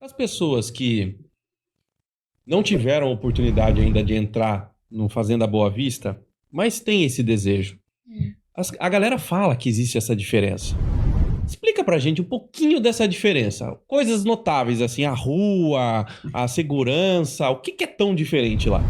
As pessoas que não tiveram oportunidade ainda de entrar no Fazenda Boa Vista, mas têm esse desejo. A galera fala que existe essa diferença. Explica pra gente um pouquinho dessa diferença. Coisas notáveis, assim, a rua, a segurança, o que que é tão diferente lá?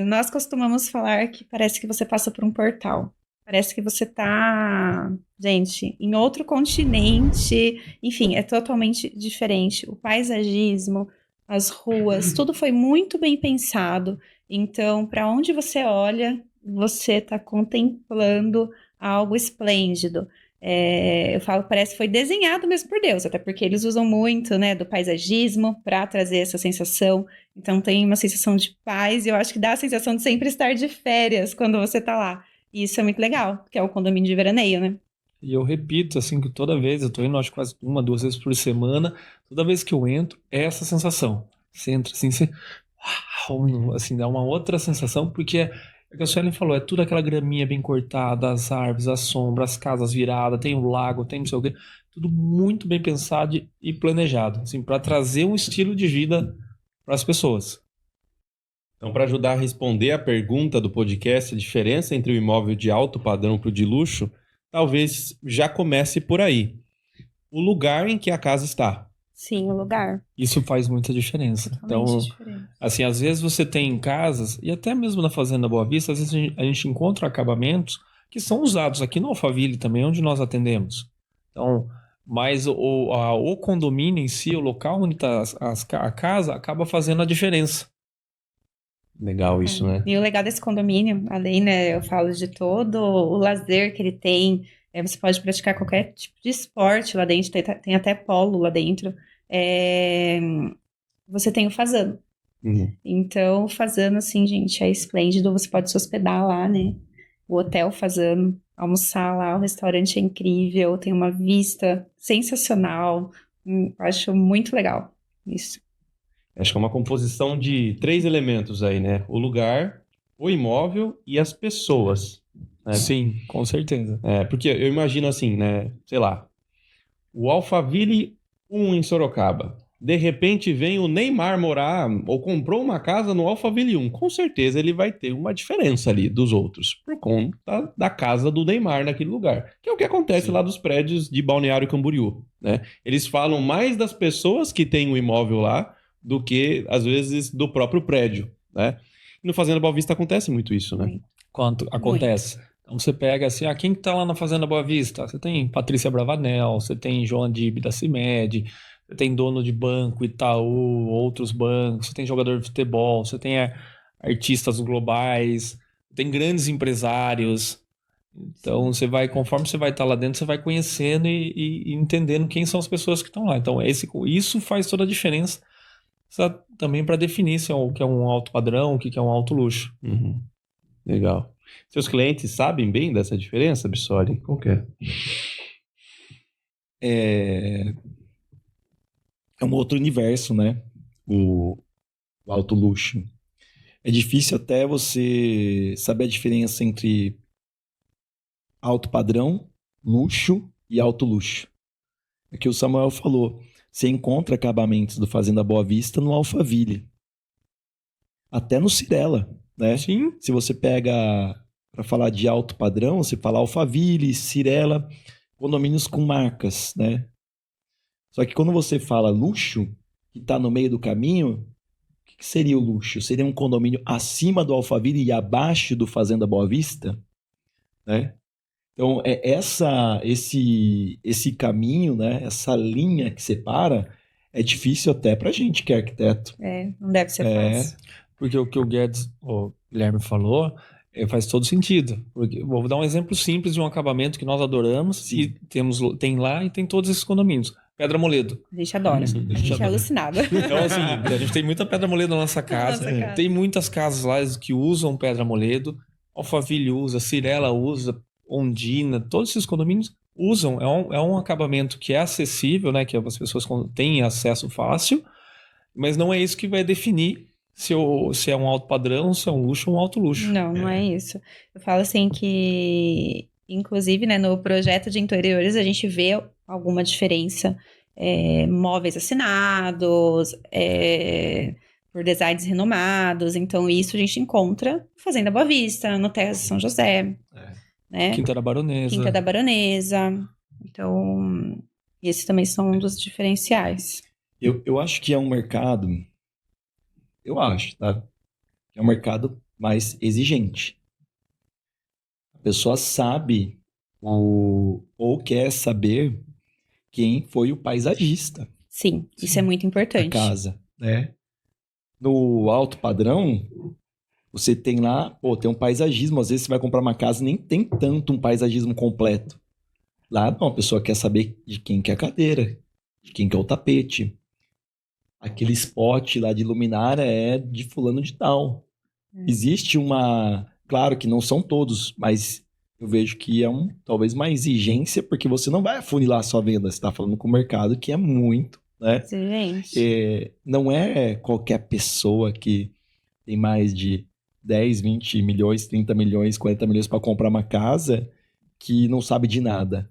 Nós costumamos falar que parece que você passa por um portal. Parece que você tá, gente, em outro continente. Enfim, é totalmente diferente. O paisagismo, as ruas, tudo foi muito bem pensado. Então, para onde você olha, você está contemplando algo esplêndido. Eu falo, parece que foi desenhado mesmo por Deus, até porque eles usam muito, né, do paisagismo para trazer essa sensação. Então tem uma sensação de paz e eu acho que dá a sensação de sempre estar de férias quando você tá lá. E isso é muito legal, que é o condomínio de veraneio, né? E eu repito, assim, que toda vez, eu tô indo, acho, quase uma, duas vezes por semana, toda vez que eu entro, é essa sensação. Você entra assim, você... Uau, assim, dá uma outra sensação, porque é que a Suelen falou, é tudo aquela graminha bem cortada, as árvores, a sombra, as casas viradas, tem o lago, tem não sei o quê, tudo muito bem pensado e planejado, assim, para trazer um estilo de vida para as pessoas. Então, para ajudar a responder a pergunta do podcast, a diferença entre o imóvel de alto padrão para o de luxo, talvez já comece por aí. O lugar em que a casa está. Sim, o lugar. Isso faz muita diferença. Totalmente Então, diferente. assim, às vezes você tem casas, e até mesmo na Fazenda Boa Vista, às vezes a gente encontra acabamentos que são usados aqui no Alphaville também, onde nós atendemos. Então, mas o condomínio em si, o local onde está a casa, acaba fazendo a diferença. Legal isso, né? E o legal desse condomínio, além, né, eu falo de todo o lazer que ele tem, você pode praticar qualquer tipo de esporte lá dentro, tem até polo lá dentro. É, Você tem o Fazano. Uhum. Então, o Fazano, assim, gente, é esplêndido, você pode se hospedar lá, né? O Hotel Fazano, almoçar lá, o restaurante é incrível, tem uma vista sensacional, acho muito legal isso. Acho que é uma composição de três elementos aí, né? O lugar, o imóvel e as pessoas. Né? Sim, com certeza. Porque eu imagino assim, né? Sei lá, o Alphaville 1 em Sorocaba. De repente vem o Neymar morar ou comprou uma casa no Alphaville 1. Com certeza ele vai ter uma diferença ali dos outros, por conta da casa do Neymar naquele lugar. Que é o que acontece lá dos prédios de Balneário Camboriú, né? Eles falam mais das pessoas que têm o imóvel lá do que, às vezes, do próprio prédio, né? E no Fazenda Boa Vista acontece muito isso, né? Quanto acontece. Então você pega assim, quem que tá lá na Fazenda Boa Vista? Você tem Patrícia Bravanel, você tem João Adib da CIMED, você tem dono de banco, Itaú, outros bancos, você tem jogador de futebol, você tem artistas globais, tem grandes empresários. Então você vai, conforme você vai estar lá dentro, você vai conhecendo e entendendo quem são as pessoas que estão lá. Então isso faz toda a diferença também para definir se é o que é um alto padrão, o que é um alto luxo. Uhum. Legal. Seus clientes sabem bem dessa diferença, Bissoli? Qual que é? É um outro universo, né? O alto luxo. É difícil até você saber a diferença entre alto padrão, luxo e alto luxo. É que o Samuel falou, você encontra acabamentos do Fazenda Boa Vista no Alphaville. Até no Cirela, né? Sim. Se você pega, para falar de alto padrão, você fala Alphaville, Cirela, condomínios com marcas, né? Só que quando você fala luxo, que está no meio do caminho, o que seria o luxo? Seria um condomínio acima do Alphaville e abaixo do Fazenda Boa Vista, né? Então, esse caminho, né? Essa linha que separa, é difícil até para a gente que é arquiteto. Não deve ser fácil. Porque o que o Guilherme falou, faz todo sentido. Vou dar um exemplo simples de um acabamento que nós adoramos. Sim. E tem lá e tem todos esses condomínios. Pedra Moledo. A gente adora. A gente é alucinada. Então, assim, a gente tem muita pedra moledo na nossa casa. Tem muitas casas lá que usam pedra moledo. Alphaville usa, Cirela usa, Ondina, todos esses condomínios usam. É um acabamento que é acessível, né? Que as pessoas têm acesso fácil, mas não é isso que vai definir se é um alto padrão, se é um luxo ou um alto luxo. Não é isso. Eu falo assim que, inclusive, né, no projeto de interiores a gente vê alguma diferença. móveis assinados, por designs renomados. Então, isso a gente encontra Fazenda Boa Vista, no Terras de São José, né? Quinta da Baronesa. Quinta da Baronesa. Então, esses também são um dos diferenciais. Eu acho que é um mercado, eu acho, tá? É um mercado mais exigente. A pessoa sabe ou quer saber quem foi o paisagista Sim, isso é muito da importante. casa, né? No alto padrão, você tem lá, tem um paisagismo. Às vezes você vai comprar uma casa e nem tem tanto um paisagismo completo. Lá, não, a pessoa quer saber de quem que é a cadeira, de quem que é o tapete. Aquele spot lá de luminária é de fulano de tal. Existe uma... Claro que não são todos, mas eu vejo que é talvez uma exigência, porque você não vai afunilar a sua venda. Você está falando com o mercado que é muito, né? Sim, gente. Não é qualquer pessoa que tem mais de 10, 20 milhões, 30 milhões, 40 milhões para comprar uma casa que não sabe de nada,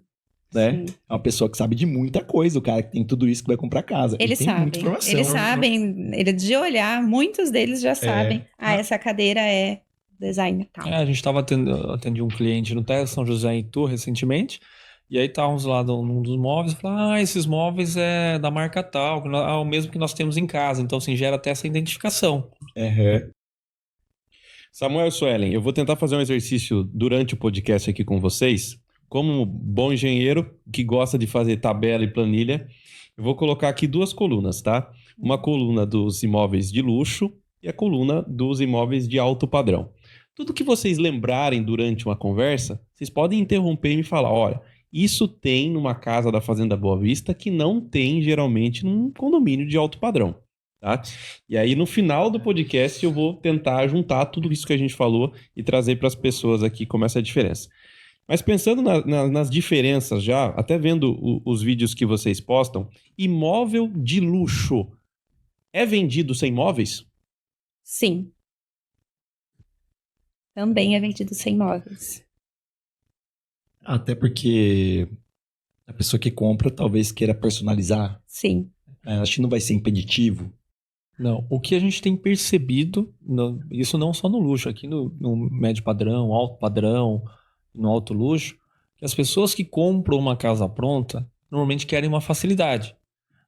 né? Sim. É uma pessoa que sabe de muita coisa, o cara que tem tudo isso que vai comprar casa. Eles tem muita sabem, informação. eles sabem, de olhar, muitos deles já sabem. Essa cadeira é design tal. A gente estava atendendo um cliente no Terra São José em Itu recentemente, e aí estávamos lá num dos móveis e falaram, esses móveis é da marca tal, é o mesmo que nós temos em casa, então assim, gera até essa identificação. Samuel e Suelen, eu vou tentar fazer um exercício durante o podcast aqui com vocês. Como bom engenheiro que gosta de fazer tabela e planilha, eu vou colocar aqui 2 colunas, tá? Uma coluna dos imóveis de luxo e a coluna dos imóveis de alto padrão. Tudo que vocês lembrarem durante uma conversa, vocês podem interromper e me falar, olha, isso tem numa casa da Fazenda Boa Vista que não tem geralmente num condomínio de alto padrão. Tá? E aí, no final do podcast, eu vou tentar juntar tudo isso que a gente falou e trazer para as pessoas aqui como essa é a diferença. Mas pensando nas diferenças já, até vendo os vídeos que vocês postam, imóvel de luxo é vendido sem móveis? Sim. Também é vendido sem móveis. Até porque a pessoa que compra talvez queira personalizar. Sim. Acho que não vai ser impeditivo. Não, o que a gente tem percebido, isso não só no luxo, aqui no médio padrão, alto padrão, no alto luxo, que as pessoas que compram uma casa pronta normalmente querem uma facilidade.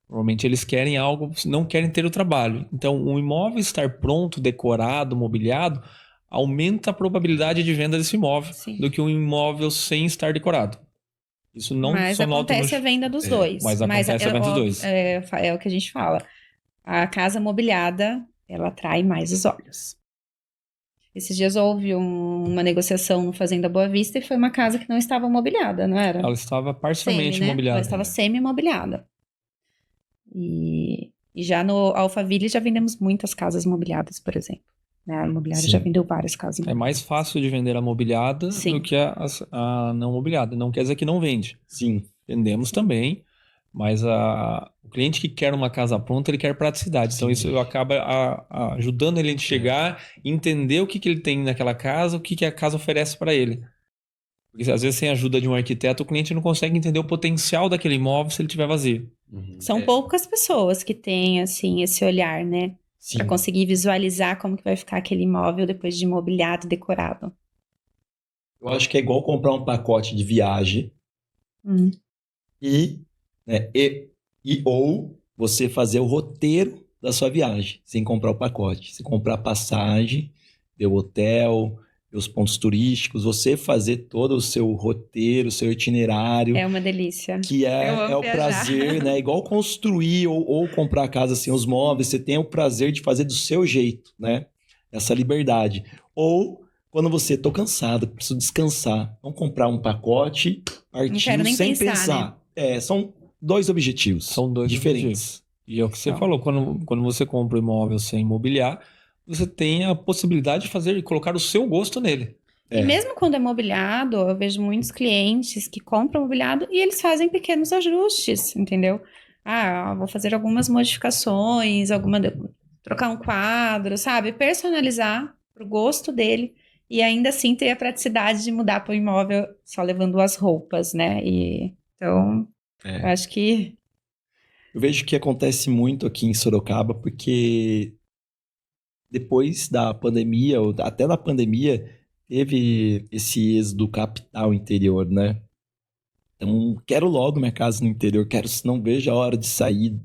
Normalmente eles querem algo, não querem ter o trabalho. Então, um imóvel estar pronto, decorado, mobiliado, aumenta a probabilidade de venda desse imóvel do que um imóvel sem estar decorado. Isso não mas só no alto luxo. Acontece a venda dos dois. Mas acontece a venda dos dois. É o que a gente fala. A casa mobiliada, ela atrai mais os olhos. Esses dias houve uma negociação no Fazenda Boa Vista e foi uma casa que não estava mobiliada, não era? Ela estava parcialmente mobiliada. Ela estava semi-mobiliada. E já no Alphaville já vendemos muitas casas mobiliadas, por exemplo. Né? A imobiliária já vendeu várias casas mobiliadas. É mais fácil de vender a mobiliada do que a não mobiliada. Não quer dizer que não vende. Sim. Vendemos também, mas o cliente que quer uma casa pronta, ele quer praticidade. Então isso acaba ajudando ele a chegar, entender o que ele tem naquela casa, o que a casa oferece para ele. Porque às vezes sem a ajuda de um arquiteto, o cliente não consegue entender o potencial daquele imóvel se ele estiver vazio. São poucas pessoas que têm assim, esse olhar, né? Para conseguir visualizar como que vai ficar aquele imóvel depois de mobiliado, decorado. Eu acho que é igual comprar um pacote de viagem ou você fazer o roteiro da sua viagem, sem comprar o pacote. Você comprar passagem, ver o hotel, ver os pontos turísticos, você fazer todo o seu roteiro, o seu itinerário. É uma delícia. Que é o prazer, né? Igual construir ou comprar a casa sem os móveis, você tem o prazer de fazer do seu jeito, né? Essa liberdade. Ou quando você, tô cansado, preciso descansar, vamos comprar um pacote, partiu sem pensar. Né? São 2 objetivos. São 2 diferentes. E é o que você falou, quando você compra um imóvel sem mobiliar, você tem a possibilidade de colocar o seu gosto nele. E mesmo quando é mobiliado, eu vejo muitos clientes que compram mobiliado e eles fazem pequenos ajustes, entendeu? Vou fazer algumas modificações, trocar um quadro, sabe? Personalizar pro gosto dele e ainda assim ter a praticidade de mudar para o imóvel só levando as roupas, né? Então, eu acho que Eu vejo que acontece muito aqui em Sorocaba, porque depois da pandemia, ou até na pandemia, teve esse êxodo capital interior, né? Então, quero logo minha casa no interior, não vejo a hora de sair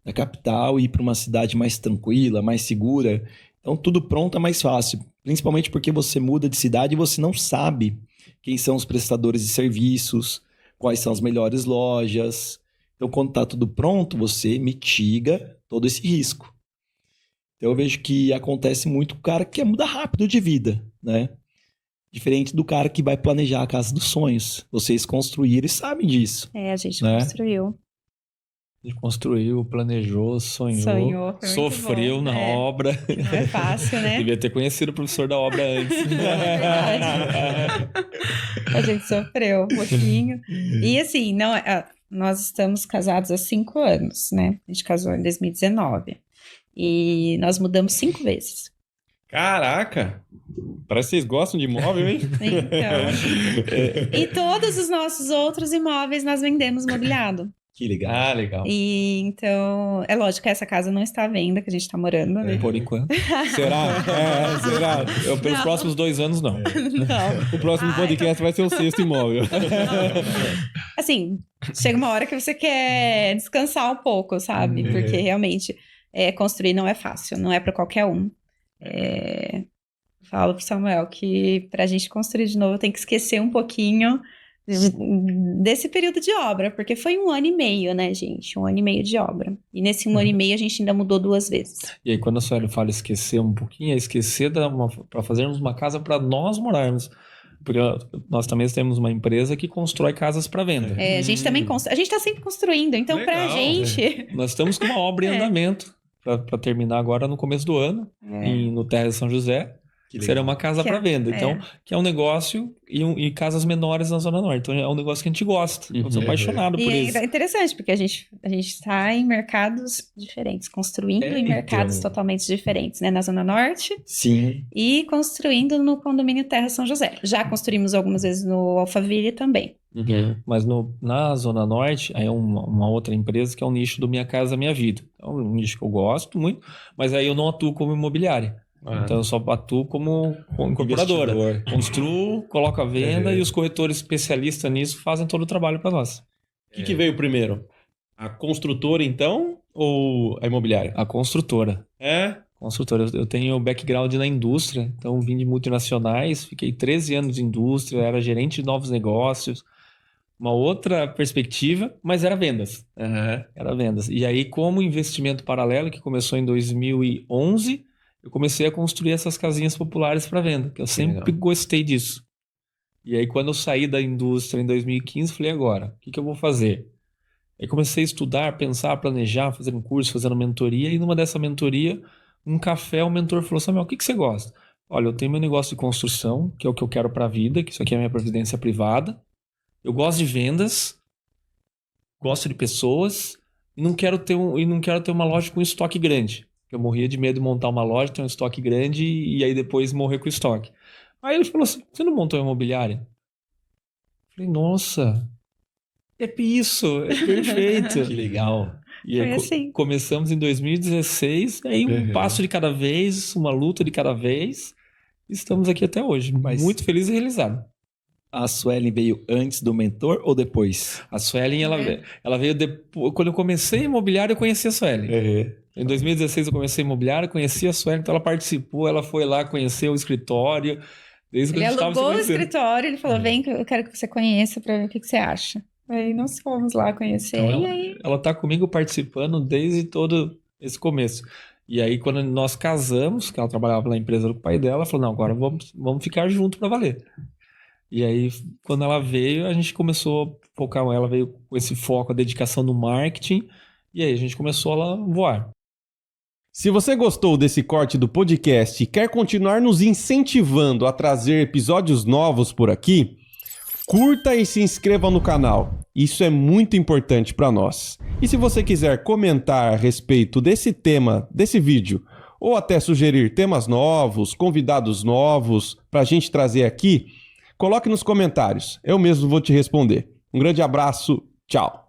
da capital e ir para uma cidade mais tranquila, mais segura. Então, tudo pronto é mais fácil, principalmente porque você muda de cidade e você não sabe quem são os prestadores de serviços, quais são as melhores lojas. Então, quando está tudo pronto, você mitiga todo esse risco. Então, eu vejo que acontece muito com o cara que quer mudar rápido de vida, né? Diferente do cara que vai planejar a casa dos sonhos. Vocês construíram e sabem disso. A gente né? construiu. A gente construiu, planejou, sonhou, Sonhou, foi muito sofreu bom. na obra. Não é fácil, né? Devia ter conhecido o professor da obra antes. A gente sofreu um pouquinho. E assim, nós estamos casados há 5 anos, né? A gente casou em 2019. E nós mudamos 5 vezes. Caraca! Parece que vocês gostam de imóvel, hein? Então. E todos os nossos outros imóveis nós vendemos mobiliado. Que legal. Ah, legal. E então, é lógico que essa casa não está à venda, que a gente está morando, né? Por enquanto. Será? Será? Pelos próximos 2 anos, não. Não. O próximo podcast vai ser o 6º imóvel. Assim, chega uma hora que você quer descansar um pouco, sabe? Porque realmente construir não é fácil, não é para qualquer um. Falo pro Samuel que pra gente construir de novo tem que esquecer um pouquinho desse período de obra, porque foi 1 ano e meio, né, gente? 1 ano e meio de obra. E nesse 1 ano e meio a gente ainda mudou 2 vezes. E aí, quando a Sueli fala esquecer um pouquinho, é esquecer para fazermos uma casa para nós morarmos. Porque nós também temos uma empresa que constrói casas para venda. A gente também a gente tá sempre construindo, então Legal, pra gente... Nós estamos com uma obra em andamento para terminar agora no começo do ano, no Terra de São José. Será uma casa para venda. Então, que é um negócio e casas menores na Zona Norte. Então, é um negócio que a gente gosta. Eu sou apaixonado por isso. É interessante, porque a gente está em mercados diferentes, construindo em mercados totalmente diferentes, né? Na Zona Norte. Sim. E construindo no condomínio Terra São José. Já construímos algumas vezes no Alphaville também. Mas na Zona Norte, aí é uma outra empresa que é um nicho do Minha Casa Minha Vida. É um nicho que eu gosto muito, mas aí eu não atuo como imobiliária. Então eu só atuo como incorporadora. Construo, coloco a venda e os corretores especialistas nisso fazem todo o trabalho para nós. O que veio primeiro? A construtora, então, ou a imobiliária? A construtora. Construtora. Eu tenho background na indústria, então vim de multinacionais, fiquei 13 anos de indústria, era gerente de novos negócios. Uma outra perspectiva, mas era vendas. Era vendas. E aí, como investimento paralelo, que começou em 2011... eu comecei a construir essas casinhas populares para venda, que eu sempre gostei disso. E aí, quando eu saí da indústria em 2015, falei, agora, o que eu vou fazer? Aí comecei a estudar, pensar, planejar, fazer um curso, fazendo mentoria, e numa dessa mentoria, um café, o mentor falou, Samuel, o que você gosta? Olha, eu tenho meu negócio de construção, que é o que eu quero para a vida, que isso aqui é a minha previdência privada. Eu gosto de vendas, gosto de pessoas, e não quero ter uma loja com estoque grande. Eu morria de medo de montar uma loja, ter um estoque grande e aí depois morrer com o estoque. Aí ele falou assim, você não montou uma imobiliária? Eu falei, nossa, é isso, é perfeito. Que legal. E aí começamos em 2016, aí um passo de cada vez, uma luta de cada vez, e estamos aqui até hoje, muito feliz e realizado. A Suelen veio antes do mentor ou depois? A Suelen, ela veio depois. Quando eu comecei a imobiliária, eu conheci a Suelen. Em 2016 eu comecei a imobiliária, conheci a Suelen, então ela participou, ela foi lá conhecer o escritório. Desde ele alugou o escritório, ele falou, vem, eu quero que você conheça para ver o que você acha. Aí nós fomos lá conhecer. Então, e aí... ela tá comigo participando desde todo esse começo. E aí, quando nós casamos, que ela trabalhava na empresa do pai dela, ela falou, não, agora vamos ficar junto para valer. E aí, quando ela veio, a gente começou a focar, ela veio com esse foco, a dedicação no marketing, e aí a gente começou a voar. Se você gostou desse corte do podcast e quer continuar nos incentivando a trazer episódios novos por aqui, curta e se inscreva no canal. Isso é muito importante para nós. E se você quiser comentar a respeito desse tema, desse vídeo, ou até sugerir temas novos, convidados novos para a gente trazer aqui, coloque nos comentários. Eu mesmo vou te responder. Um grande abraço. Tchau.